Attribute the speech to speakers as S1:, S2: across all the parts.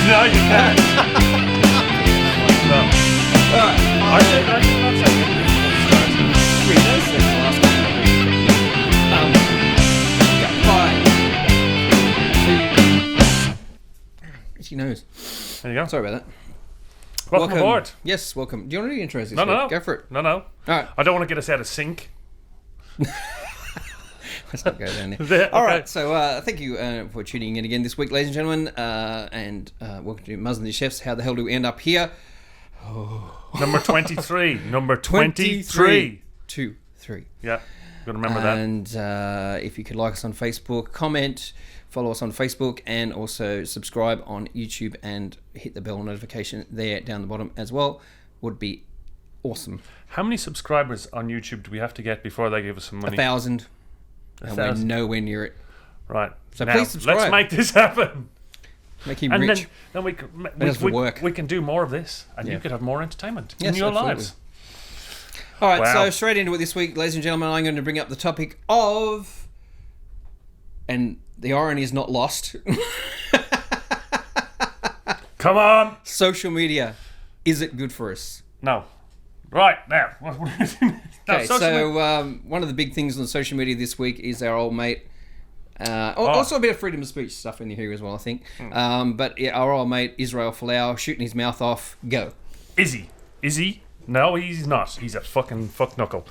S1: No, you can't. No. I should not say
S2: She knows.
S1: There you go.
S2: Sorry about that.
S1: Welcome aboard.
S2: Yes, welcome. Do you want to do the intros this
S1: No.
S2: week? Go for it.
S1: No.
S2: All right.
S1: I don't want to get us out of sync.
S2: Let's not go down there.
S1: Okay.
S2: All right, so thank you for tuning in again this week, ladies and gentlemen, and welcome to Muz the Chefs. How the hell do we end up here?
S1: Number 23. Number 23.
S2: 2, 3.
S1: Yeah, got to remember that.
S2: And if you could like us on Facebook, comment, follow us on Facebook, and also subscribe on YouTube and hit the bell notification there down the bottom as well, would be awesome.
S1: How many subscribers on YouTube do we have to get before they give us some money?
S2: 1,000. And we're nowhere near it.
S1: Right.
S2: So
S1: now,
S2: please subscribe.
S1: Let's make this happen.
S2: Make him
S1: And
S2: rich.
S1: then we can do more of this, and you could have more entertainment in your lives.
S2: All right,
S1: Wow.
S2: so straight into it this week, ladies and gentlemen, I'm going to bring up the topic of, and the irony is not lost,
S1: Come on.
S2: social media. Is it good for us?
S1: No. Right, now.
S2: Okay, so one of the big things on social media this week is our old mate, also a bit of freedom of speech stuff in here as well, I think. But yeah, our old mate, Israel Folau, shooting his mouth off. Go.
S1: Izzy? No, he's not. He's a fucking fuck knuckle.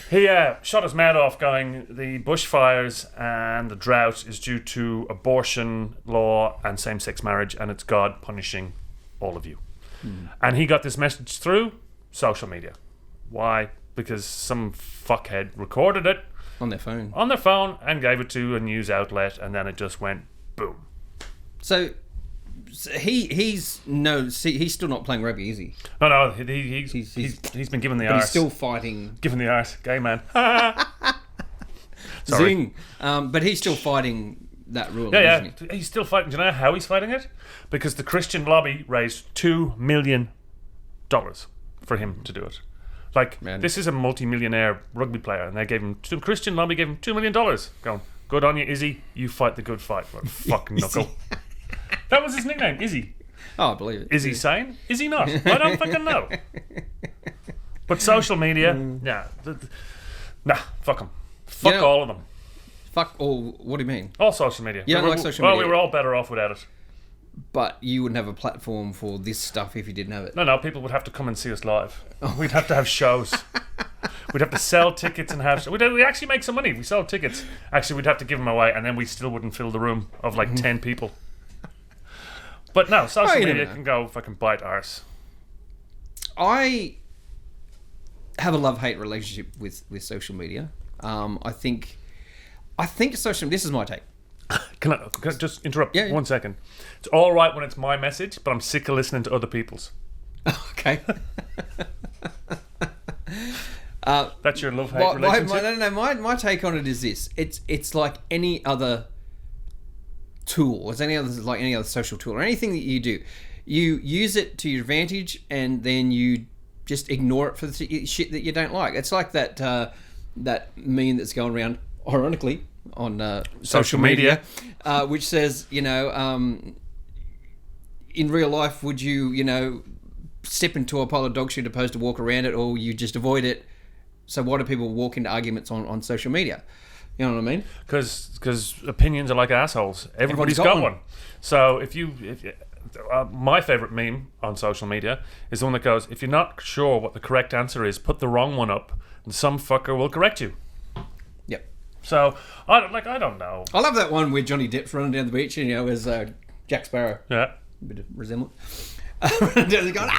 S1: He shot his mouth off going, the bushfires and the drought is due to abortion law and same-sex marriage, and it's God punishing all of you. And he got this message through social media. Why? Because some fuckhead recorded it
S2: On their phone.
S1: and gave it to a news outlet, and then it just went boom.
S2: So he's still not playing rugby, is he?
S1: No, he's been given the
S2: But
S1: arse.
S2: he's still fighting.
S1: Given the arse, gay man.
S2: Zing. But he's still fighting that rule,
S1: Yeah,
S2: isn't he?
S1: he's still fighting. Do you know how he's fighting it? Because the Christian lobby raised $2 million for him to do it. Like,
S2: Man.
S1: this is a multi-millionaire rugby player, and they gave him, the Christian lobby gave him $2 million. Going, good on you, Izzy. You fight the good fight. What a fucking knuckle. That was his nickname, Izzy.
S2: Oh, I believe it.
S1: Is he sane? Is he not? I don't fucking know. But social media, nah, fuck them. Fuck all of them.
S2: Fuck all. What do you mean?
S1: All social media.
S2: You don't like social media?
S1: Well, we were all better off without it.
S2: But you wouldn't have a platform for this stuff if you didn't have it.
S1: No, people would have to come and see us live. We'd have to have shows. We'd have to sell tickets and have... We'd actually make some money. We sell tickets. Actually, we'd have to give them away, and then we still wouldn't fill the room of like 10 people. But no, social media can go fucking bite arse.
S2: I have a love-hate relationship with social media. I think social... This is my take.
S1: Can I just interrupt 1 second?
S2: Yeah.
S1: It's all right when it's my message, but I'm sick of listening to other people's.
S2: Okay.
S1: That's your love-hate relationship?
S2: My take on it is this. It's like any other tool. It's any other social tool or anything that you do. You use it to your advantage, and then you just ignore it for the shit that you don't like. It's like that meme that's going around, ironically, on social media, which says, in real life, would you, step into a pile of dog shit opposed to walk around it, or you just avoid it? So why do people walk into arguments on social media? You know what I mean?
S1: Because opinions are like assholes. Everybody's got one. So if my favourite meme on social media is the one that goes, if you're not sure what the correct answer is, put the wrong one up, and some fucker will correct you.
S2: Yep.
S1: So I don't know.
S2: I love that one where Johnny Depp's running down the beach and as Jack Sparrow.
S1: Yeah.
S2: A bit of resemblance. Running down, going,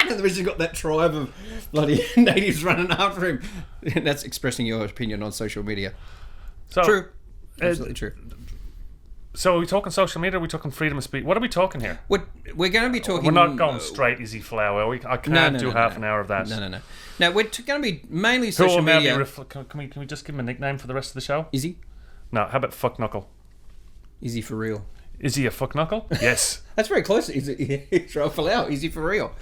S2: and then he's got that tribe of bloody natives running after him. And that's expressing your opinion on social media.
S1: So,
S2: true. Absolutely true.
S1: So are we talking social media? Or are we talking freedom of speech? What are we talking here?
S2: We're going to be talking...
S1: We're not going straight Izzy Flower, are we? I can't do half an hour of that.
S2: No. Now, we're going to be mainly social media...
S1: Can we just give him a nickname for the rest of the show?
S2: Izzy?
S1: No, how about Fuck Knuckle?
S2: Izzy for real.
S1: Is he a fuck knuckle? Yes.
S2: That's very close. He's right for out. Izzy for real.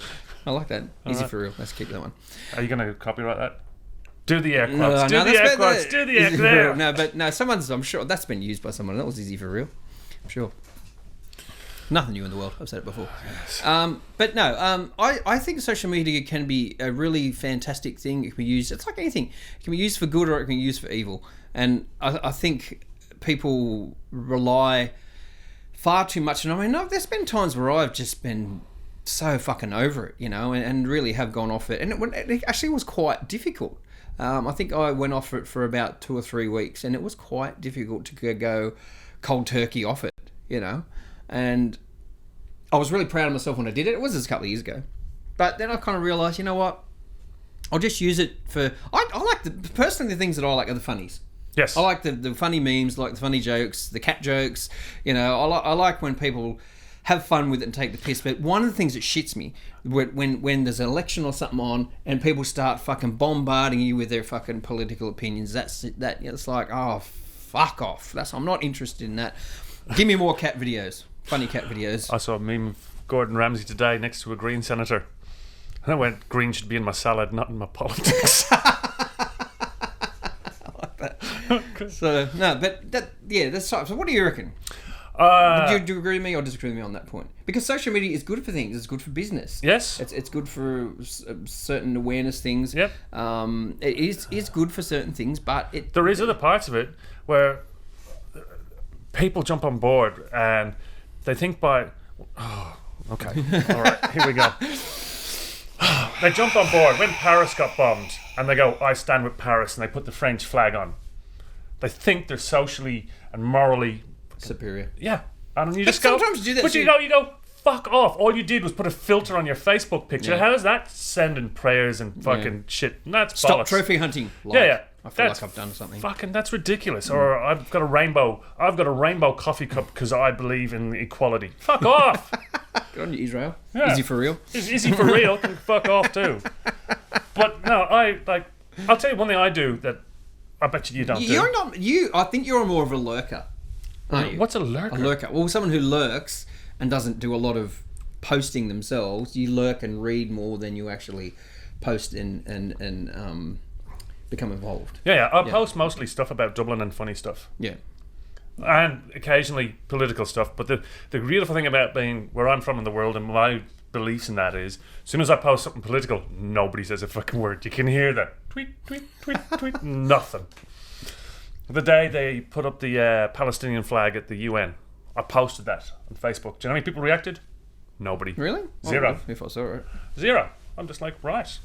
S2: I like that. Izzy for real. Let's keep that one.
S1: Are you going to copyright that? Do the air quotes. Do the air quotes.
S2: No, someone's... I'm sure that's been used by someone else. Izzy for real. I'm sure. Nothing new in the world. I've said it before. But no, I think social media can be a really fantastic thing. It can be used. It's like anything. It can be used for good or it can be used for evil. And I think people rely far too much. And I mean, there's been times where I've just been so fucking over it, and really have gone off it. And it actually was quite difficult. I think I went off it for about 2 or 3 weeks, and it was quite difficult to go cold turkey off it, And I was really proud of myself when I did it. It was just a couple of years ago. But then I kind of realised, you know what? I'll just use it for... I like personally, the things that I like are the funnies.
S1: Yes.
S2: I like the funny memes, like the funny jokes, the cat jokes. I like when people have fun with it and take the piss. But one of the things that shits me, when there's an election or something on and people start fucking bombarding you with their fucking political opinions, it's like, oh, fuck off. I'm not interested in that. Give me more cat videos. Funny cat videos.
S1: I saw a meme of Gordon Ramsay today next to a Green senator. And I went, green should be in my salad, not in my politics.
S2: So no, but that's so. What do you reckon? Do you agree with me or disagree with me on that point? Because social media is good for things. It's good for business.
S1: Yes,
S2: it's good for certain awareness things.
S1: Yep.
S2: It is good for certain things, but
S1: there is other parts of it where people jump on board and they think by. Oh, okay, all right, here we go. They jump on board when Paris got bombed, and they go, "I stand with Paris," and they put the French flag on. They think they're socially and morally
S2: superior.
S1: Yeah, and you
S2: but
S1: just go.
S2: Sometimes you do that.
S1: But you go. Fuck off! All you did was put a filter on your Facebook picture.
S2: Yeah.
S1: How is that sending prayers and fucking shit? That's
S2: stop
S1: bollocks.
S2: Trophy hunting.
S1: Yeah.
S2: I feel like I've done something.
S1: Fucking, that's ridiculous. Or I've got a rainbow coffee cup because I believe in equality. Fuck off.
S2: Good on you, Israel.
S1: Yeah.
S2: Izzy for real.
S1: Izzy for real can fuck off too. But no, I'll tell you one thing I do that I bet you don't do.
S2: You're not. I think you're more of a lurker. Aren't you?
S1: What's a lurker?
S2: A lurker. Well, someone who lurks and doesn't do a lot of posting themselves. You lurk and read more than you actually post and become involved.
S1: Yeah. I post mostly stuff about Dublin and funny stuff.
S2: Yeah.
S1: And occasionally political stuff. But the beautiful thing about being where I'm from in the world and my beliefs in that is, as soon as I post something political, nobody says a fucking word. You can hear that. Tweet, tweet, tweet, tweet. Nothing. The day they put up the Palestinian flag at the UN, I posted that on Facebook. Do you know how many people reacted? Nobody.
S2: Really?
S1: Zero.
S2: If I saw it.
S1: Zero. I'm just like, right.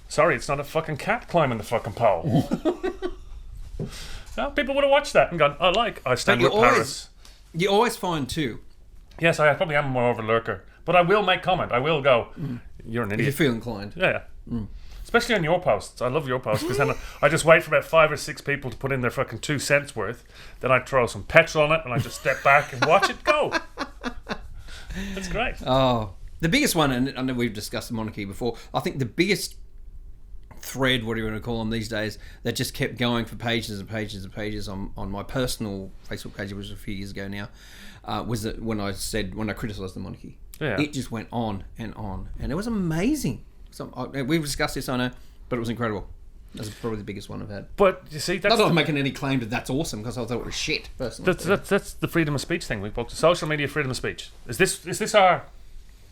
S1: Sorry, it's not a fucking cat climbing the fucking pole. No, people would have watched that and gone, I stand with Paris.
S2: You always find too.
S1: Yes, I probably am more of a lurker. But I will make comment. I will go, you're an idiot.
S2: If you feel inclined.
S1: Yeah. Especially on your posts. I love your posts because then I just wait for about 5 or 6 people to put in their fucking 2 cents worth. Then I throw some petrol on it and I just step back and watch it go. That's great.
S2: Oh, the biggest one, and I know we've discussed the monarchy before, I think the biggest thread, what do you want to call them these days, that just kept going for pages and pages and pages on my personal Facebook page, it was a few years ago now, was that when I criticised the monarchy.
S1: Yeah.
S2: It just went on, and it was amazing. We've discussed this, I know, but it was incredible. That's probably the biggest one I've had.
S1: But you see, that's
S2: not that I'm making any claim that that's awesome, because I thought it was shit, personally.
S1: That's the freedom of speech thing. We spoke to social media freedom of speech. Is this our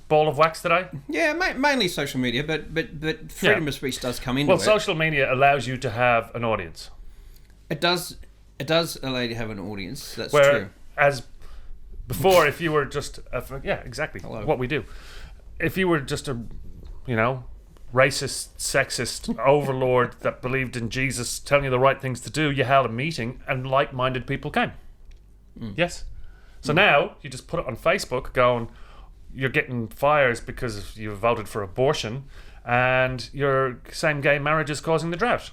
S1: ball of wax today?
S2: Yeah, mainly social media, but freedom of speech does come into it.
S1: Well, social media allows you to have an audience.
S2: It does allow you to have an audience. That's
S1: Where,
S2: true.
S1: As before, if you were just exactly
S2: Hello.
S1: what we do. If you were just a racist, sexist overlord that believed in Jesus telling you the right things to do, you held a meeting and like-minded people came. Yes. So now you just put it on Facebook going, you're getting fires because you voted for abortion and your same-gay marriage is causing the drought.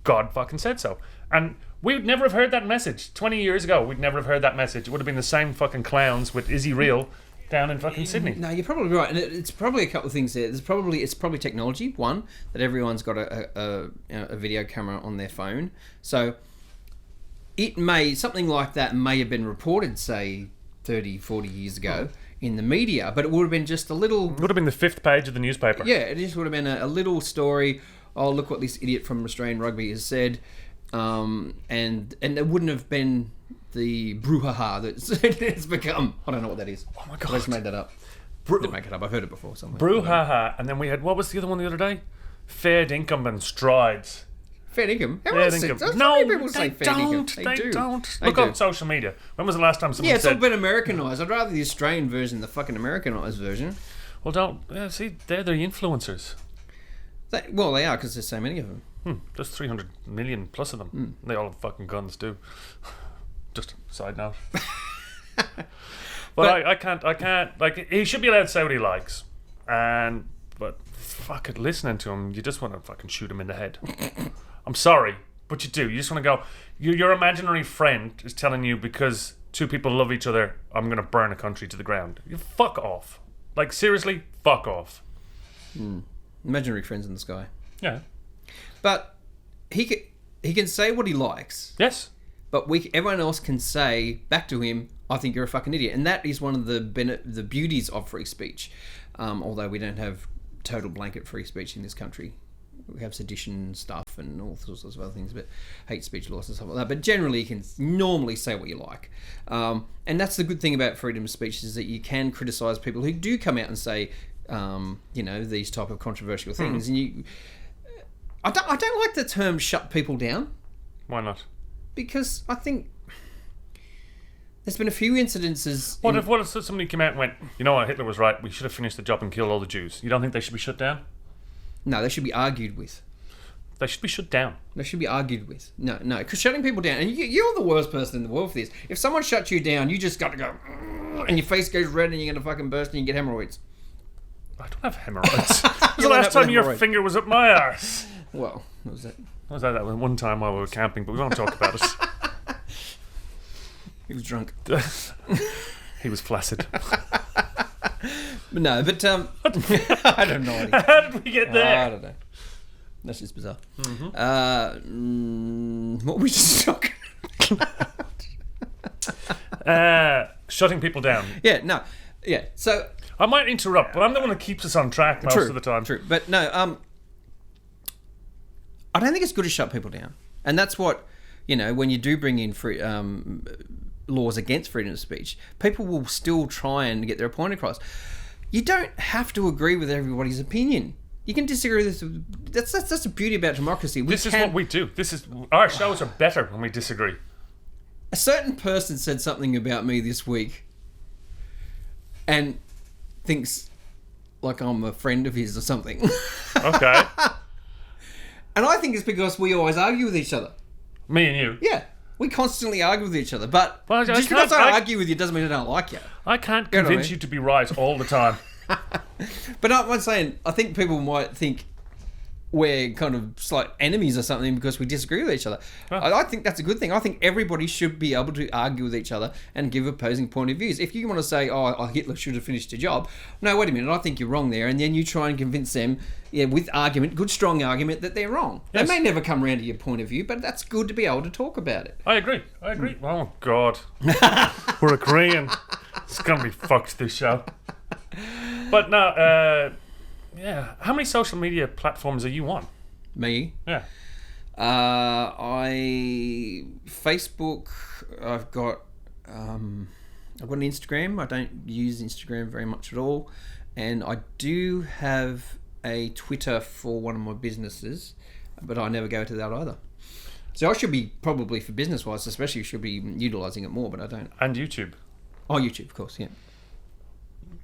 S1: God fucking said so. And we would never have heard that message. 20 years ago, we'd never have heard that message. It would have been the same fucking clowns with Izzy Real down in fucking Sydney.
S2: No, you're probably right, and it's probably a couple of things there. It's probably technology. One, that everyone's got a video camera on their phone, so something like that may have been reported, say 30, 40 years ago in the media, but it would have been just a little.
S1: It would have been the 5th page of the newspaper.
S2: Yeah, it just would have been a little story. Oh, look what this idiot from Australian Rugby has said, and it wouldn't have been the brouhaha that it's become. I don't know what that is.
S1: Oh my God.
S2: I just made that up. Didn't make it up. I've heard it before somewhere.
S1: Brouhaha, and then we had, what was the other one the other day? Fair income and strides.
S2: Fair income?
S1: Fair income. No,
S2: many people say
S1: they
S2: fair income.
S1: don't. They
S2: do.
S1: don't.
S2: They
S1: Look
S2: do.
S1: on social media. When was the last time someone
S2: Yeah, it's
S1: said...
S2: all been Americanised. I'd rather the Australian version than the fucking Americanised version.
S1: Well, don't... Yeah, see, they're the influencers.
S2: They are, because there's so many of them.
S1: There's 300 million plus of them. They all have fucking guns too. Just a side note. But I can't, like, he should be allowed to say what he likes. But fuck it, listening to him, you just want to fucking shoot him in the head. I'm sorry, but you do. You just want to go, your imaginary friend is telling you because two people love each other, I'm going to burn a country to the ground. You fuck off. Like, seriously, fuck off.
S2: Imaginary friends in the sky.
S1: Yeah.
S2: But he can say what he likes.
S1: Yes.
S2: But everyone else can say back to him, I think you're a fucking idiot. And that is one of the beauties of free speech. Although we don't have total blanket free speech in this country. We have sedition stuff and all sorts of other things, but hate speech laws and stuff like that. But generally, you can normally say what you like. And that's the good thing about freedom of speech, is that you can criticise people who do come out and say, these type of controversial things. And I don't like the term shut people down.
S1: Why not?
S2: Because I think there's been a few incidences.
S1: What if somebody came out and went, you know what, Hitler was right, we should have finished the job and killed all the Jews? You don't think they should be shut down?
S2: No, they should be argued with.
S1: They should be shut down.
S2: They should be argued with. No, because shutting people down, and you're the worst person in the world for this. If someone shuts you down, you just got to go, and your face goes red and you're going to fucking burst and you get hemorrhoids.
S1: I don't have hemorrhoids. When was the last time your finger was up my arse?
S2: Well, what was that?
S1: I was at that one time while we were camping, but we won't talk about it.
S2: He was drunk.
S1: He was flaccid.
S2: No, but I don't know.
S1: How did we get there?
S2: I don't know. That's just bizarre. What were we just talking about?
S1: Shutting people down.
S2: Yeah, no. Yeah, so...
S1: I might interrupt, but I'm the one that keeps us on track most of the time.
S2: True, but no, I don't think it's good to shut people down. And that's what, when you do bring in free, laws against freedom of speech, people will still try and get their point across. You don't have to agree with everybody's opinion. You can disagree with this. That's the beauty about democracy.
S1: This is what we do. Our shows are better when we disagree.
S2: A certain person said something about me this week and thinks like I'm a friend of his or something.
S1: Okay.
S2: And I think it's because we always argue with each other.
S1: Me and you.
S2: Yeah. We constantly argue with each other. But
S1: well,
S2: just because I argue with you doesn't mean I don't like you.
S1: I can't convince you to be right all the time.
S2: But I'm saying, I think people might think we're kind of slight enemies or something because we disagree with each other. Well, I think that's a good thing. I think everybody should be able to argue with each other and give opposing point of views. If you want to say, Hitler should have finished the job, no, wait a minute, I think you're wrong there, and then you try and convince them, with argument, good strong argument, that they're wrong. Yes. They may never come around to your point of view, but that's good to be able to talk about it.
S1: I agree. Oh, God. We're agreeing. It's going to be fucked, this show. But no, how many social media platforms are you on?
S2: Me?
S1: Yeah.
S2: Facebook. I've got an Instagram. I don't use Instagram very much at all, and I do have a Twitter for one of my businesses, but I never go to that either. So I should be, probably for business wise, especially, should be utilising it more, but I don't.
S1: And YouTube.
S2: Oh, YouTube, of course, yeah.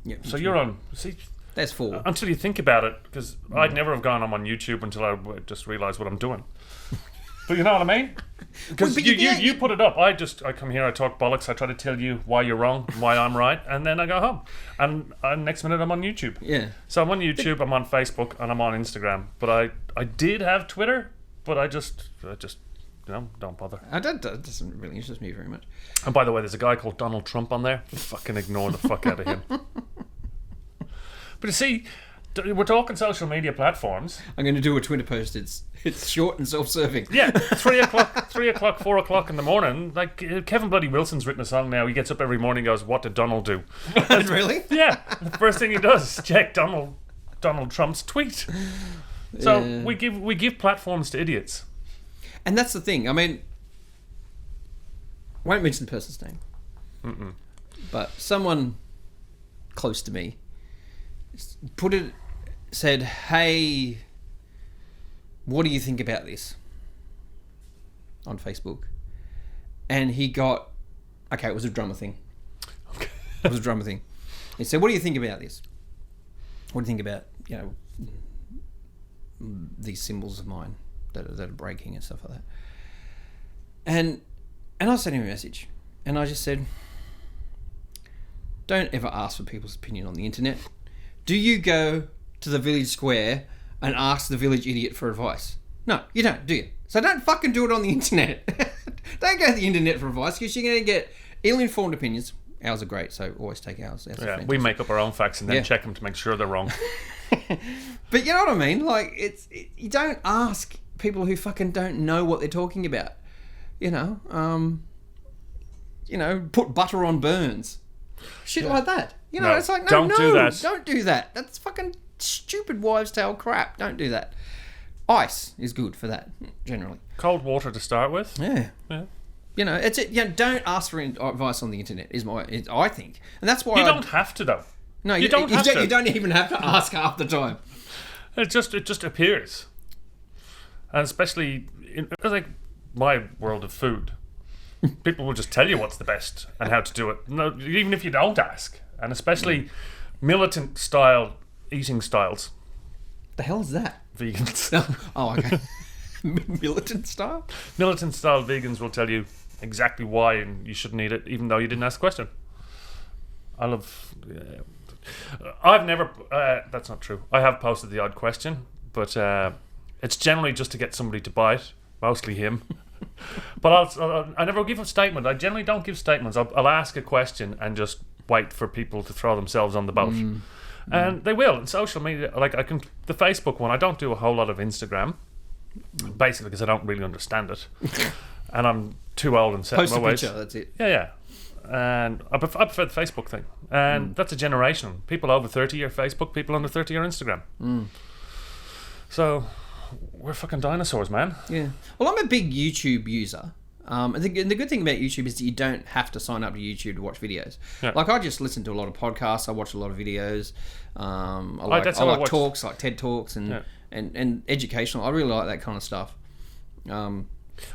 S2: Yeah.
S1: So you're on. See.
S2: That's 4.
S1: Until you think about it, because I'd never have gone on YouTube until I just realised what I'm doing. But you know what I mean? Because you put it up. I come here, I talk bollocks, I try to tell you why you're wrong, why I'm right, and then I go home. And next minute I'm on YouTube.
S2: Yeah.
S1: So I'm on YouTube, I'm on Facebook, and I'm on Instagram. But I did have Twitter, but I just don't bother.
S2: That doesn't really interest me very much.
S1: And by the way, there's a guy called Donald Trump on there. Fucking ignore the fuck out of him. But you see, we're talking social media platforms.
S2: I'm going to do a Twitter post. It's short and self-serving.
S1: Yeah, 3 o'clock, 4 o'clock in the morning. Like Kevin Bloody Wilson's written a song now. He gets up every morning and goes, "What did Donald do?"
S2: Really?
S1: Yeah. The first thing he does is check Donald Trump's tweet. So we give platforms to idiots.
S2: And that's the thing. I mean, won't mention the person's name. But someone close to me said, "Hey, what do you think about this?" on Facebook. And he got, it was a drummer thing. It was a drummer thing. He said, "What do you think about this? What do you think about, these symbols of mine that are breaking and stuff like that?" And I sent him a message, and I just said, "Don't ever ask for people's opinion on the internet. Do you go to the village square and ask the village idiot for advice? No, you don't, do you? So don't fucking do it on the internet. Don't go to the internet for advice, because you're going to get ill-informed opinions." Ours are great, so always take ours.
S1: We make up our own facts and then check them to make sure they're wrong.
S2: But you know what I mean? Like, you don't ask people who fucking don't know what they're talking about. Put butter on burns. Shit like that.
S1: No,
S2: it's like,
S1: don't do that.
S2: Don't do that. That's fucking stupid wives' tale crap. Don't do that. Ice is good for that, generally.
S1: Cold water to start with.
S2: Yeah. It's it. Don't ask for advice on the internet. I think, and that's why
S1: you don't have to though.
S2: No,
S1: you don't have to.
S2: You don't even have to ask half the time.
S1: It just appears, and especially in like my world of food, people will just tell you what's the best and how to do it. No, even if you don't ask, and especially militant style eating styles.
S2: The hell is that?
S1: Vegans.
S2: Oh, okay. Militant style?
S1: Militant style vegans will tell you exactly why and you shouldn't eat it, even though you didn't ask the question. I've never... that's not true. I have posted the odd question, but it's generally just to get somebody to buy it, mostly him. But I never give a statement. I generally don't give statements. I'll ask a question and just wait for people to throw themselves on the boat. And they will. In social media, like the Facebook one, I don't do a whole lot of Instagram, basically because I don't really understand it. And I'm too old and set in my ways.
S2: Post a picture, that's it.
S1: Yeah. And I prefer the Facebook thing. And that's a generation. People over 30 are Facebook, people under 30 are Instagram. So we're fucking dinosaurs, man.
S2: Yeah. Well, I'm a big YouTube user. And the good thing about YouTube is that you don't have to sign up to YouTube to watch videos.
S1: Yeah.
S2: Like, I just listen to a lot of podcasts. I watch a lot of videos. I like talks, like TED Talks and educational. I really like that kind of stuff.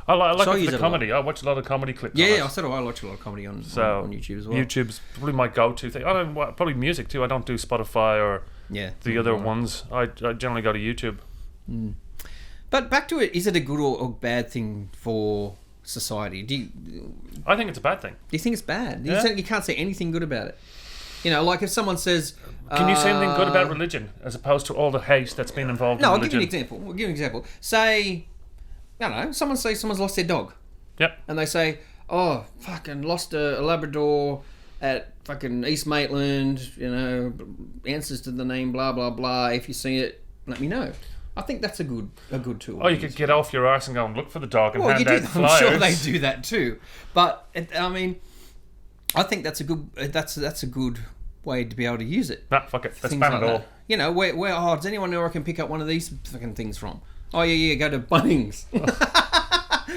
S1: I like it for the comedy. I watch a lot of comedy clips.
S2: Yeah, I watch a lot of comedy on YouTube as well.
S1: YouTube's probably my go-to thing. Probably music too. I don't do Spotify or the other ones. I generally go to YouTube.
S2: But back to it, is it a good or bad thing for society?
S1: I think it's a bad thing.
S2: Do you think it's bad? You can't say anything good about it. Like if someone says...
S1: Can you say anything good about religion as opposed to all the hate that's been involved in religion?
S2: No, I'll give you an example. Say, I don't know, someone's lost their dog.
S1: Yep.
S2: And they say, "Oh, fucking lost a Labrador at fucking East Maitland, answers to the name, blah, blah, blah. If you see it, let me know." I think that's a good tool.
S1: Oh, you could get off your arse and go and look for the dog and hand out flyers.
S2: I'm sure they do that too. But I think that's a good way to be able to use it.
S1: Nah, fuck it. Let's ban it all.
S2: Where does anyone know where I can pick up one of these fucking things from? Oh yeah, go to Bunnings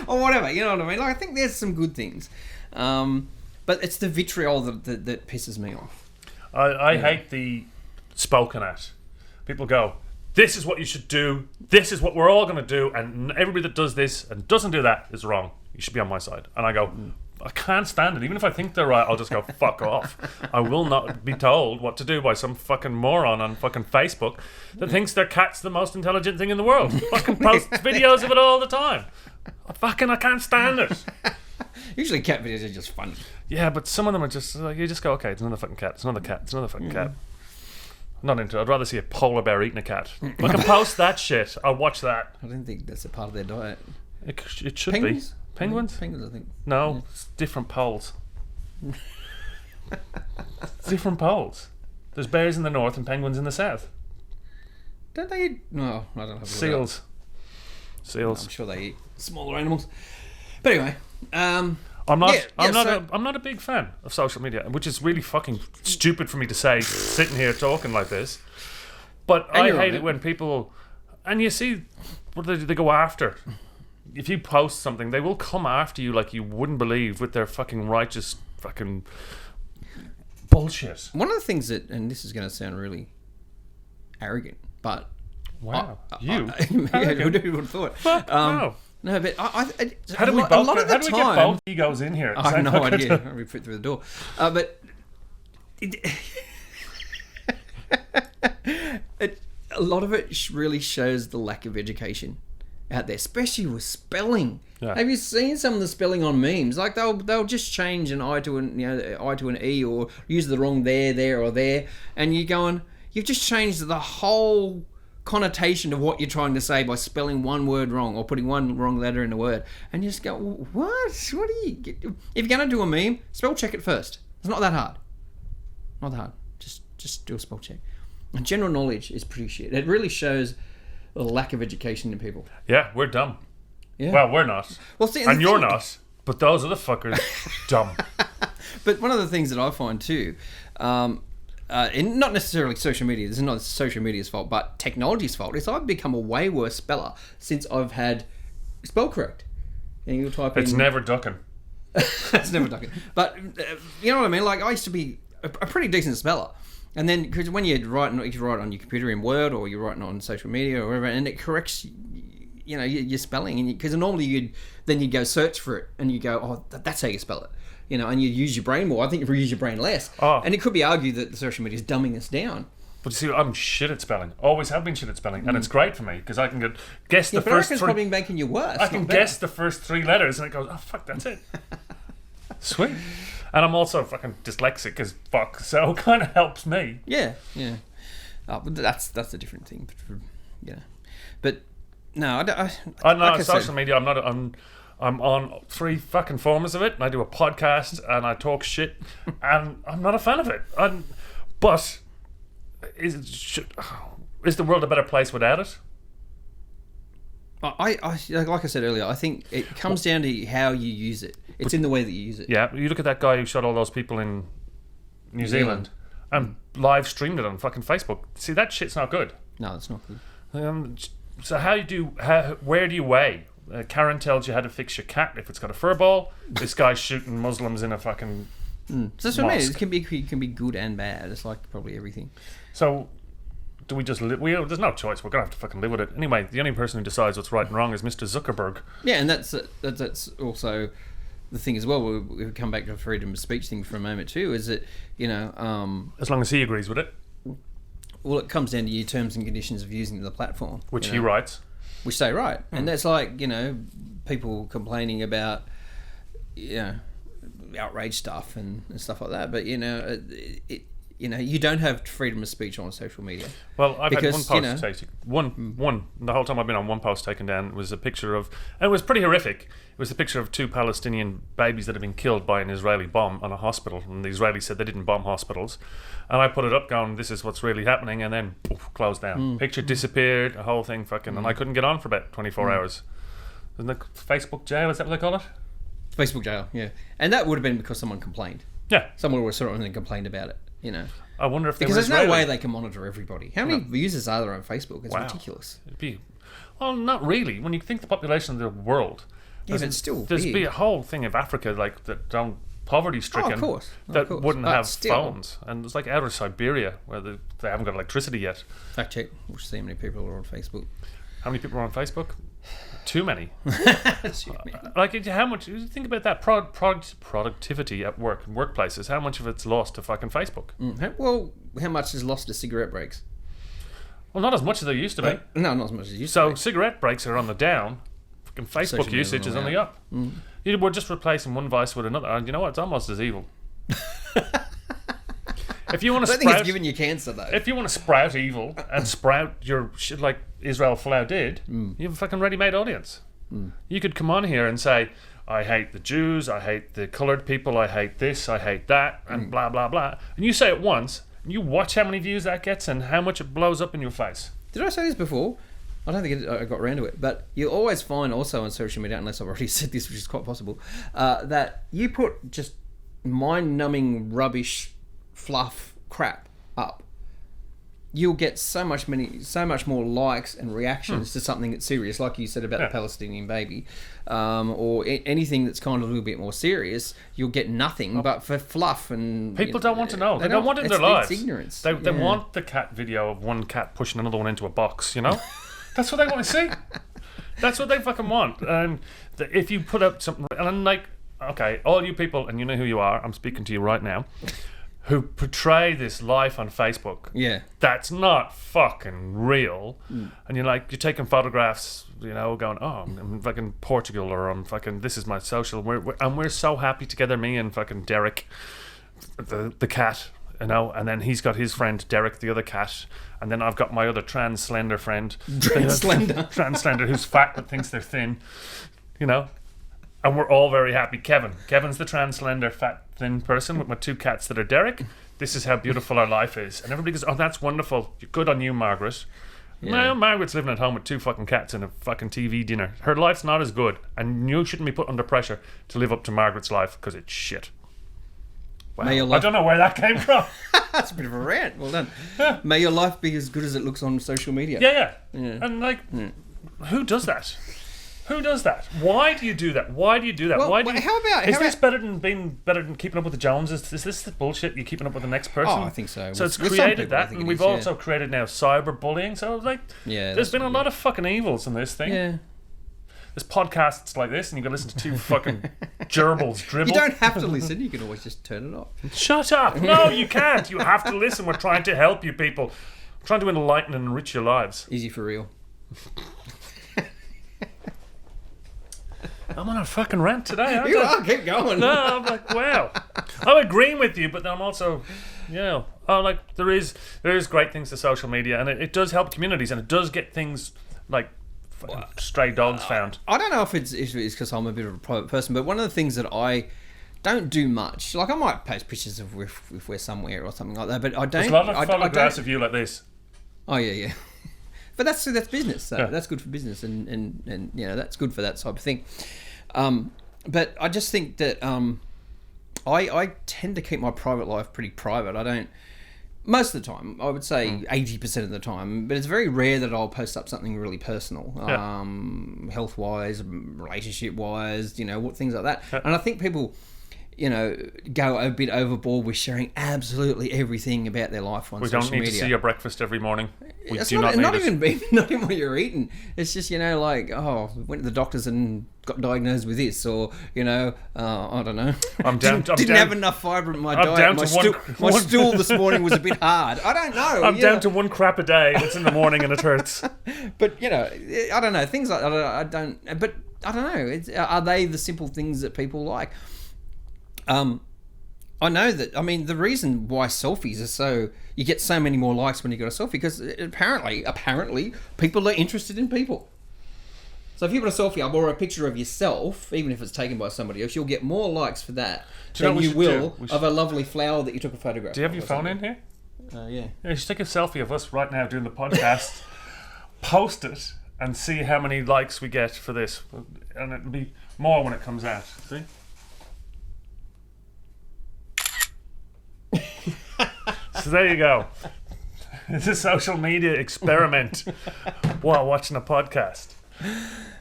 S2: or whatever. You know what I mean? Like, I think there's some good things, but it's the vitriol that pisses me off.
S1: I hate the spoken at. People go, "This is what you should do. This is what we're all going to do, and everybody that does this and doesn't do that is wrong. You should be on my side." And I go, I can't stand it. Even if I think they're right, I'll just go, fuck off. I will not be told what to do by some fucking moron on fucking Facebook that thinks their cat's the most intelligent thing in the world. Fucking posts videos of it all the time. I can't stand it.
S2: Usually cat videos are just funny.
S1: Yeah, but some of them are just like, you just go, okay, it's another fucking cat. It's another cat. It's another fucking cat. I'm not into it. I'd rather see a polar bear eating a cat. I can post that shit. I'll watch that.
S2: I don't think that's a part of their diet.
S1: It should
S2: Penguins?
S1: be. Penguins?
S2: Penguins, I think.
S1: No, it's different poles. Different poles. There's bears in the north and penguins in the south.
S2: Don't they eat... No, I don't have
S1: Seals.
S2: No, I'm sure they eat smaller animals. But anyway,
S1: I'm not a big fan of social media, which is really fucking stupid for me to say sitting here talking like this. But I hate it when people... And you see what they go after. if you post something, they will come after you like you wouldn't believe with their fucking righteous fucking bullshit.
S2: One of the things that, and this is going to sound really arrogant, but
S1: Wow,
S2: who would have thought?
S1: Fuck no.
S2: No, but
S1: How do we
S2: a lot of the
S1: how do we
S2: time,
S1: get both egos in here? At the
S2: I have
S1: same
S2: no
S1: time?
S2: idea. I'll be put through the door. But a lot of it really shows the lack of education out there, especially with spelling.
S1: Yeah.
S2: Have you seen some of the spelling on memes? Like they'll just change an I to an I to an E, or use the wrong there, or there, and you're going, you've just changed the whole connotation of what you're trying to say by spelling one word wrong or putting one wrong letter in a word, and you just go, what do you get? If you're going to do a meme, spell check it first. It's not that hard. Not that hard. Just do a spell check. And general knowledge is pretty shit. It really shows a lack of education in people.
S1: Yeah, we're dumb.
S2: Yeah.
S1: Well, we're not.
S2: Well, see,
S1: and you're not. But those other fuckers, dumb.
S2: But one of the things that I find too, and not necessarily social media, this is not social media's fault, but technology's fault, is I've become a way worse speller since I've had spell correct. And you'll type
S1: It's
S2: in...
S1: never ducking.
S2: It's never ducking. But you know what I mean? Like, I used to be a pretty decent speller. And then, because when you write on your computer in Word, or you're writing on social media or whatever, and it corrects, your spelling, and because normally you'd go search for it, and you go, oh, that's how you spell it, and you use your brain more. I think you use your brain less.
S1: Oh.
S2: And it could be argued that the social media is dumbing us down.
S1: But you see, I'm shit at spelling. Always have been shit at spelling, and it's great for me because I can guess the
S2: But
S1: first
S2: it's
S1: three.
S2: probably making you worse.
S1: I can guess the first three letters, and it goes, oh fuck, that's it. Sweet. And I'm also fucking dyslexic as fuck, so it kind of helps me.
S2: Yeah. But that's a different thing. But no,
S1: I'm not
S2: like
S1: on social media. I'm on 3 fucking forms of it, and I do a podcast, and I talk shit, and I'm not a fan of it. But is the world a better place without it?
S2: I like I said earlier, I think it comes down to how you use it. It's in the way that you use it.
S1: Yeah, you look at that guy who shot all those people in New Zealand and live streamed it on fucking Facebook. See, that shit's not good.
S2: No, it's not good.
S1: So where do you weigh? Karen tells you how to fix your cat if it's got a fur ball. This guy's shooting Muslims in a fucking
S2: So that's what I mean.
S1: mosque.
S2: It can be good and bad. It's like probably everything.
S1: So do we just live? There's no choice. We're gonna have to fucking live with it anyway. The only person who decides what's right and wrong is Mr. Zuckerberg.
S2: Yeah, and that's also the thing as well. We'll come back to the freedom of speech thing for a moment too. Is that
S1: As long as he agrees with it,
S2: well, it comes down to your terms and conditions of using the platform,
S1: which he writes.
S2: Which they write, and that's like people complaining about outrage stuff and stuff like that. But you don't have freedom of speech on social media.
S1: Well, I've had one post
S2: taken.
S1: One the whole time I've been on, one post taken down was a picture of, and it was pretty horrific. It was a picture of 2 Palestinian babies that had been killed by an Israeli bomb on a hospital, and the Israelis said they didn't bomb hospitals. And I put it up going, this is what's really happening, and then poof, closed down. Picture disappeared, a whole thing fucking, and I couldn't get on for about 24 hours. Isn't it Facebook jail? Is that what they call it?
S2: Facebook jail, yeah. And that would have been because someone complained.
S1: Yeah.
S2: Someone was sort of and complained about it,
S1: I wonder if
S2: because
S1: there's
S2: no way they can monitor everybody. How many users are there on Facebook? It's ridiculous.
S1: It'd be, well, not really. When you think the population of the world,
S2: Yeah, but still
S1: there's
S2: big.
S1: be a whole thing of Africa like that don't poverty stricken.
S2: Oh, of course.
S1: That wouldn't
S2: But
S1: have
S2: still.
S1: phones, and it's like outer Siberia where they haven't got electricity yet.
S2: Fact check. We'll see how many people are on Facebook.
S1: How many people are on Facebook? Too many.
S2: Excuse me.
S1: Like, how much? You think about that productivity at work and workplaces. How much of it's lost to fucking Facebook?
S2: Well, how much is lost to cigarette breaks?
S1: Well, not as much as there used to be.
S2: No, not as much as you used
S1: So
S2: to be.
S1: cigarette breaks are on the down. Fucking Facebook
S2: Social
S1: usage
S2: media
S1: is
S2: on
S1: on
S2: the
S1: the up. We're just replacing one vice with another, and you know what? It's almost as evil. If you want to
S2: I don't think it's
S1: sprout,
S2: giving you cancer, though.
S1: if you want to sprout evil and sprout your shit like Israel Folau did, you have a fucking ready-made audience. You could come on here and say, I hate the Jews, I hate the coloured people, I hate this, I hate that, and blah, blah, blah. And you say it once, and you watch how many views that gets and how much it blows up in your face.
S2: Did I say this before? I don't think I got around to it, but you always find also on social media, unless I've already said this, which is quite possible, that you put just mind-numbing rubbish, fluff, crap up, you'll get so much more likes and reactions to something that's serious, like you said about the Palestinian baby, or anything that's kind of a little bit more serious. You'll get nothing, but for fluff and
S1: people don't want to know. They don't want it in their lives.
S2: It's ignorance.
S1: They want the cat video of one cat pushing another one into a box. You know, that's what they want to see. That's what they fucking want. And if you put up something, and I'm like, okay, all you people, and you know who you are. I'm speaking to you right now. Who portray this life on Facebook.
S2: Yeah.
S1: That's not fucking real. And you're taking photographs, you know, going, oh, I'm fucking Portugal, or I'm fucking, this is my social. We're so happy together, me and fucking Derek, the cat, you know, and then he's got his friend Derek, the other cat, and then I've got my other trans slender friend. Trans slender who's fat but thinks they're thin, you know. And we're all very happy. Kevin's the trans, slender, fat, thin person with my two cats that are Derek. This is how beautiful our life is. And everybody goes, oh, that's wonderful. You're good on you, Margaret. Yeah. No, Margaret's living at home with two fucking cats and a fucking TV dinner. Her life's not as good. And you shouldn't be put under pressure to live up to Margaret's life, because it's shit. Wow. I don't know where that came from.
S2: That's a bit of a rant. Well done. Yeah. May your life be as good as it looks on social media.
S1: Yeah. And who does that? Who does that? Why do you do that? Well, is this better than keeping up with the Joneses? Is this the bullshit you're keeping up with the next person?
S2: Oh, I think so.
S1: So it's created that, and we've also created now cyberbullying. So there's been a lot of fucking evils in this thing.
S2: Yeah.
S1: There's podcasts like this, and you can listen to two fucking gerbils dribble.
S2: You don't have to listen. You can always just turn it off.
S1: Shut up! No, you can't. You have to listen. We're trying to help you people. We're trying to enlighten and enrich your lives.
S2: Easy for real.
S1: I'm on a fucking rant today, aren't
S2: You are, keep going.
S1: No, I'm like, wow. I'm agreeing with you, but then I'm also, there is great things to social media, and it does help communities, and it does get things like stray dogs found.
S2: I don't know if it's because I'm a bit of a private person, but one of the things that I don't do much, like I might post pictures of if we're somewhere or something like that, but I don't.
S1: There's a lot of photographs of you like this.
S2: Oh yeah. But that's business, so that's good for business, and that's good for that type of thing. But I just think that I tend to keep my private life pretty private. I don't, most of the time, I would say 80% of the time, but it's very rare that I'll post up something really personal, health-wise, relationship-wise, things like that. And I think people, go a bit overboard with sharing absolutely everything about their life on social media. We don't need to
S1: see your breakfast every morning.
S2: Not even what you're eating. It's just, went to the doctors and got diagnosed with this, or, I don't know. Didn't have enough fibre in my diet. My stool this morning was a bit hard. I don't know.
S1: I'm down to one crap a day. It's in the morning and it hurts.
S2: But, I don't know. Things like I don't know. Are they the simple things that people like? I know that, the reason why selfies are so, you get so many more likes when you got a selfie, because apparently people are interested in people. So if you put a selfie up or a picture of yourself, even if it's taken by somebody else, you'll get more likes for that than you will of a lovely flower that you took a photograph of.
S1: Do you have your phone in here?
S2: Yeah.
S1: Yeah, you should take a selfie of us right now doing the podcast, post it, and see how many likes we get for this. And it'll be more when it comes out. See? So there you go. It's a social media experiment while watching a podcast.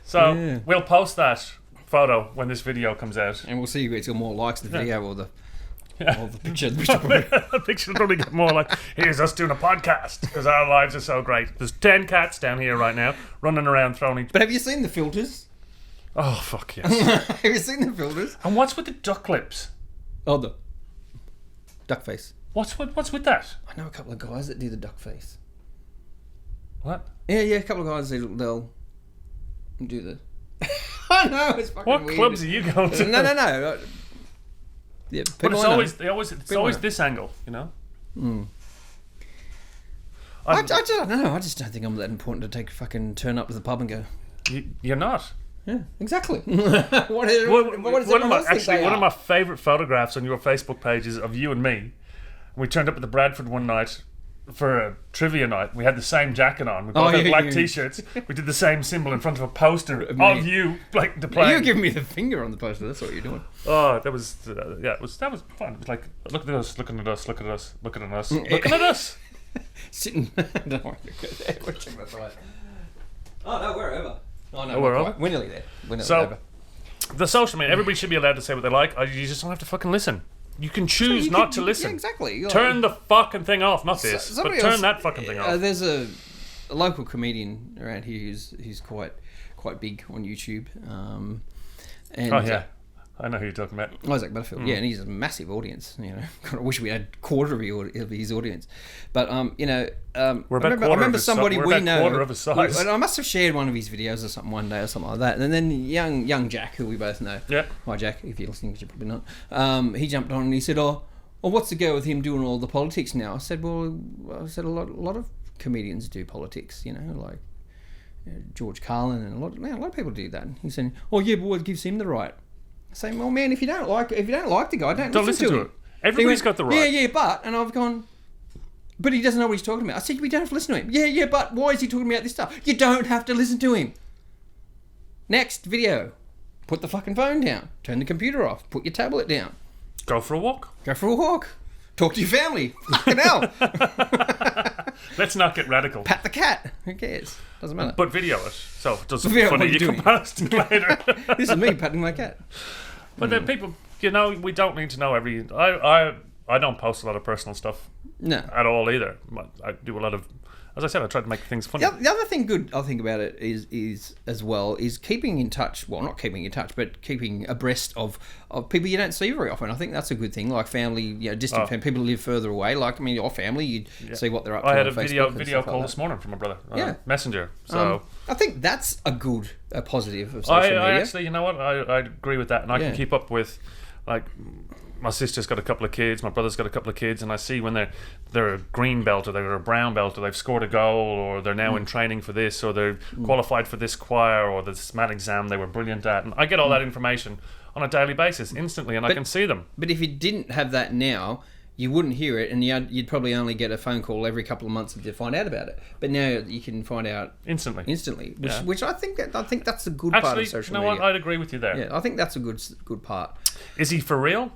S1: So we'll post that photo when this video comes out,
S2: and we'll see if it's got more likes the video or the picture.
S1: The picture will probably get more like, here's us doing a podcast because our lives are so great. There's 10 cats down here right now running around throwing each.
S2: But have you seen the filters?
S1: Oh fuck yes.
S2: Have you seen the filters?
S1: And what's with the duck lips?
S2: Oh, the duck face.
S1: What's with that?
S2: I know a couple of guys that do the duck face.
S1: What?
S2: Yeah, a couple of guys they'll do the. I know, it's fucking
S1: weird. What clubs are you going to?
S2: No. Yeah,
S1: but it's always this angle,
S2: I don't know. I just don't think I'm that important to turn up to the pub and go.
S1: You're not.
S2: Yeah, exactly. What of
S1: my favourite photographs on your Facebook page is of you and me. We turned up at the Bradford one night for a trivia night. We had the same jacket on. We both had black t-shirts. We did the same symbol in front of a poster of you, like the plane.
S2: You were giving me the finger on the poster. That's what you're doing.
S1: Oh, that was fun. It was like, look at us, looking at us, looking at us, looking at us, looking at us.
S2: Sitting. Don't worry. We're checking the side. Oh no, we're over. Oh no,
S1: we're
S2: not
S1: over?
S2: quite. We're nearly there. We're nearly
S1: So-
S2: over.
S1: The social media, everybody should be allowed to say what they like. You just don't have to fucking listen. You can choose not to listen.
S2: Yeah, exactly. You're
S1: Turn the fucking thing off, not this, but
S2: somebody
S1: turn
S2: else-
S1: that fucking thing off.
S2: There's a local comedian around here who's quite big on YouTube. And,
S1: Oh yeah, I know who you're talking about.
S2: Isaac Butterfield, yeah, and he's a massive audience. I wish we had a quarter of his audience, but
S1: We're about
S2: I remember
S1: quarter
S2: somebody
S1: of his,
S2: we
S1: we're
S2: know.
S1: about quarter of his size.
S2: I must have shared one of his videos or something one day or something like that, and then young Jack, who we both know,
S1: Yeah.
S2: hi Jack, if you're listening, which you're probably not, he jumped on and he said, "Oh, what's the go with him doing all the politics now?" I said, "Well, a lot of comedians do politics, like." George Carlin and a lot of people do that. He's saying, "Oh yeah, but what gives him the right?" I say, "Well, man, if you don't like the guy, don't listen to him."
S1: it. Everybody's got the right.
S2: Yeah, but, and I've gone, but he doesn't know what he's talking about. I said, "We don't have to listen to him." Yeah, but why is he talking about this stuff? You don't have to listen to him. Next video, put the fucking phone down, turn the computer off, put your tablet down,
S1: Go for a walk.
S2: go for a walk, talk to your family. Fucking hell,
S1: Let's not get radical.
S2: pat the cat. Who cares? Doesn't matter.
S1: But video it. So if it does
S2: Video
S1: something
S2: what
S1: funny,
S2: you're
S1: you
S2: doing.
S1: can post it later.
S2: This is me patting my cat.
S1: But then people, we don't need to know every. I don't post a lot of personal stuff
S2: No.
S1: at all either. I do a lot of, as I said, I try to make things funny.
S2: The other thing good I think about it is as well is keeping in touch. Well, not keeping in touch, but keeping abreast of people you don't see very often. I think that's a good thing. Like family, distant family, people who live further away. Like your family, you'd see what they're up to.
S1: I had
S2: on
S1: a
S2: Facebook
S1: video
S2: and
S1: call
S2: stuff
S1: this morning from my brother.
S2: Yeah.
S1: Messenger. So
S2: I think that's a positive of social
S1: I
S2: media.
S1: actually, you know what? I agree with that, and I can keep up with, like, my sister's got a couple of kids, my brother's got a couple of kids, and I see when they're a green belt or they're a brown belt or they've scored a goal or they're now in training for this or they're qualified for this choir or this math exam they were brilliant at, and I get all that information on a daily basis instantly, and I can see them.
S2: But if you didn't have that now, you wouldn't hear it, and you'd probably only get a phone call every couple of months to find out about it. But now you can find out
S1: Instantly,
S2: which I think that's the good part of
S1: actually,
S2: social
S1: you know
S2: media.
S1: what? I'd agree with you there.
S2: Yeah, I think that's a good part.
S1: Is he for real?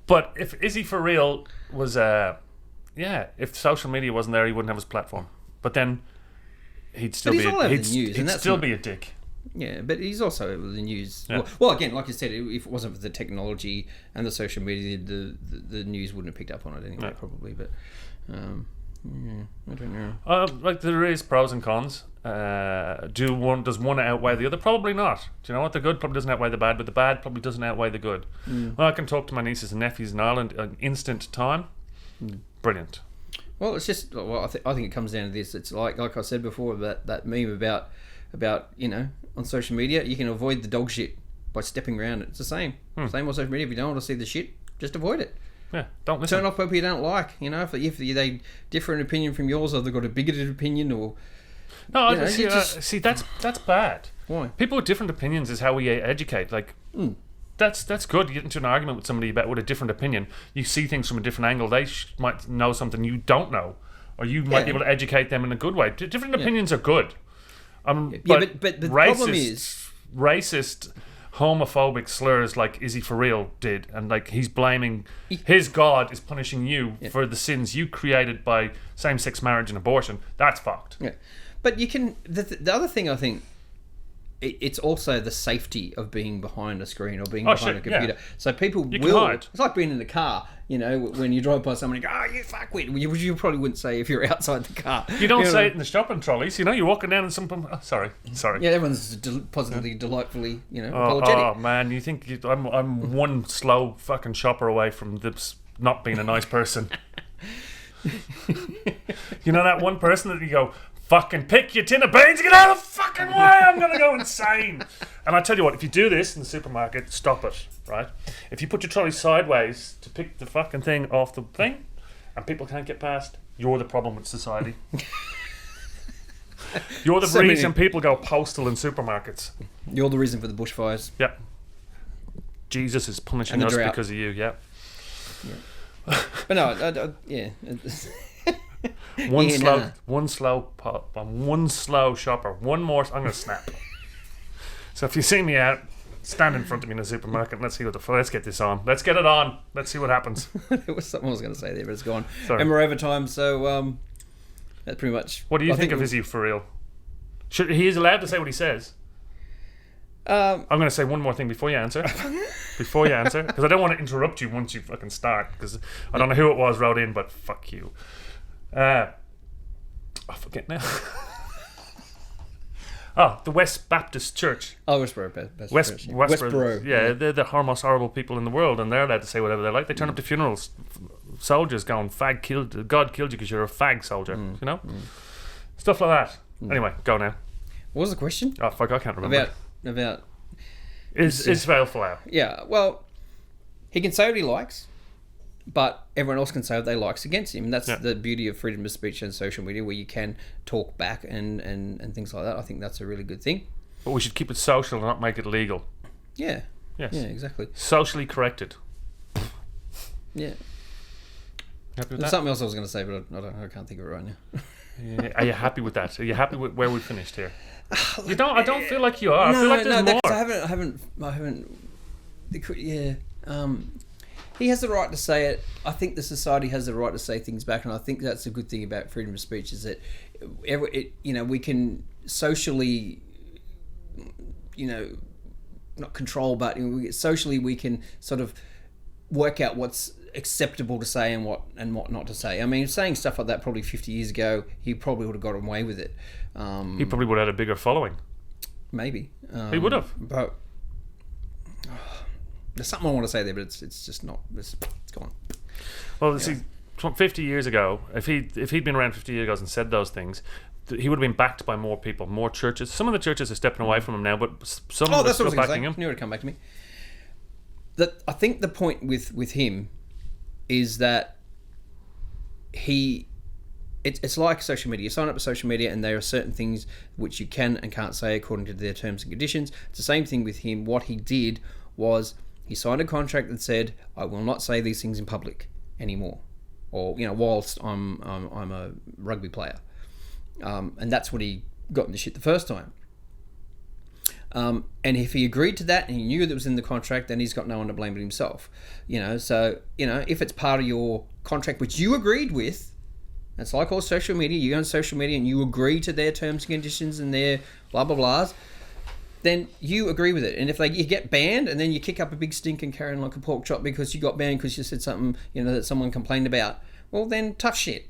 S1: But if Izzy for real was if social media wasn't there, he wouldn't have his platform. But then he'd still
S2: he's
S1: be
S2: all over the news, and
S1: he'd
S2: that's
S1: still
S2: not-
S1: be a dick.
S2: Yeah, but he's also the news.
S1: Yeah.
S2: Well, again, like you said, if it wasn't for the technology and the social media, the news wouldn't have picked up on it anyway, probably. But I don't know.
S1: Like there is pros and cons. Does one outweigh the other? Probably not. Do you know what? The good probably doesn't outweigh the bad, but the bad probably doesn't outweigh the good. Well, I can talk to my nieces and nephews in Ireland in instant time. Brilliant.
S2: Well, it's just. Well, I think it comes down to this. It's like I said before, that meme about on social media, you can avoid the dog shit by stepping around it. It's the same. Same on social media. If you don't want to see the shit, just avoid it.
S1: Yeah, don't listen.
S2: Turn off people you don't like. If they differ an opinion from yours, or they've got a bigoted opinion, or
S1: No,
S2: you know,
S1: see that's bad.
S2: why?
S1: People with different opinions is how we educate. Like, that's good. You get into an argument with somebody with a different opinion. You see things from a different angle. They might know something you don't know, or you might be able to educate them in a good way. Different opinions are good.
S2: But the problem is
S1: racist, homophobic slurs like Izzy for real did, and like he's blaming his God is punishing you for the sins you created by same-sex marriage and abortion. That's fucked.
S2: Yeah, but you can. The other thing I think, it's also the safety of being behind a screen or being behind a computer.
S1: Yeah.
S2: So people
S1: can
S2: will.
S1: hide.
S2: It's like being in the car. When you drive by someone, you go, "Oh, you fuckwit." You probably wouldn't say if you're outside the car.
S1: You don't say it in the shopping trolleys. You're walking down and some. Oh, sorry.
S2: Yeah, everyone's positively, delightfully,
S1: Oh
S2: apologetic.
S1: man, you think I'm one slow fucking shopper away from this not being a nice person. You know that one person that you go, fucking pick your tin of beans and get out of the fucking way, I'm gonna go insane. And I tell you what, if you do this in the supermarket, stop it, right? If you put your trolley sideways to pick the fucking thing off the thing and people can't get past, you're the problem with society. You're the reason people go postal in supermarkets.
S2: You're the reason for the bushfires.
S1: Yep. Jesus is punishing
S2: And the
S1: us
S2: drought.
S1: because of you, yep.
S2: But no, yeah.
S1: One slow shopper. One more, I'm going to snap. So if you see me out, Stand in front of me in a supermarket and let's see what let's get this on. Let's get it on. Let's see what happens.
S2: There was something I was going to say there, but it's gone.
S1: Sorry.
S2: And we're over time, so that's pretty much.
S1: What do you think of Izzy for real? He is allowed to say what he says. I'm going to say one more thing before you answer. Because I don't want to interrupt you once you fucking start. Because I don't know who it was wrote in, but fuck you. I forget now. The West Baptist Church.
S2: Oh, Westboro Baptist Church.
S1: Westboro. Yeah, they're the most horrible people in the world, and they're allowed to say whatever they like. They turn up to funerals, soldiers going, "God killed you because you're a fag soldier." You know, stuff like that. Anyway, go now.
S2: What was the question?
S1: Oh fuck, I can't remember.
S2: About
S1: Israel Folau.
S2: Yeah, well, he can say what he likes, but everyone else can say what they likes against him. And that's the beauty of freedom of speech and social media, where you can talk back and things like that. I think that's a really good thing.
S1: But we should keep it social and not make it legal.
S2: Yeah.
S1: Yes.
S2: Yeah, exactly.
S1: Socially corrected.
S2: Yeah.
S1: Happy with
S2: There's
S1: that?
S2: something else I was going to say, but I can't think of it right now.
S1: Yeah. Are you happy with that? Are you happy with where we finished here? You don't. I don't feel like you are. I feel like there's more.
S2: I haven't. Yeah. He has the right to say it. I think the society has the right to say things back, and I think that's a good thing about freedom of speech is that we can socially, not control, but socially we can sort of work out what's acceptable to say and what not to say. I mean, saying stuff like that probably 50 years ago, he probably would have got away with it.
S1: He probably would have had a bigger following.
S2: Maybe.
S1: He would have.
S2: But there's something I want to say there, but it's just not. It's gone.
S1: Well, see, 50 years ago, if he'd been around 50 years ago and said those things, he would have been backed by more people, more churches. Some of the churches are stepping away from him now, but some are still backing him.
S2: I knew it would come back to me. I think the point with him is that it's like social media. You sign up to social media and there are certain things which you can and can't say according to their terms and conditions. It's the same thing with him. What he did was he signed a contract that said, I will not say these things in public anymore, or whilst I'm a rugby player, and that's what he got into shit the first time. And if he agreed to that and he knew that it was in the contract, then he's got no one to blame but himself. So if it's part of your contract which you agreed with, it's like all social media. You go on social media and you agree to their terms and conditions and their blah blah blahs, then you agree with it. And if you get banned and then you kick up a big stink and carry on like a pork chop because you got banned because you said something that someone complained about, well then tough shit.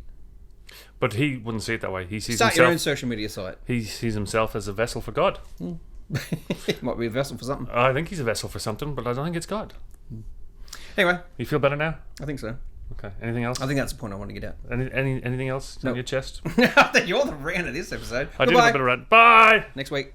S1: But he wouldn't see it that way. He sees
S2: Start
S1: himself,
S2: your own social media site.
S1: He sees himself as a vessel for God.
S2: Might be a vessel for something.
S1: I think he's a vessel for something, but I don't think it's God.
S2: Anyway,
S1: you feel better now?
S2: I think so.
S1: Okay. Anything else?
S2: I think that's the point I want to get out.
S1: Anything else on your chest?
S2: I think you're the rant of this episode.
S1: I did have a bit of rant. Bye.
S2: Next week.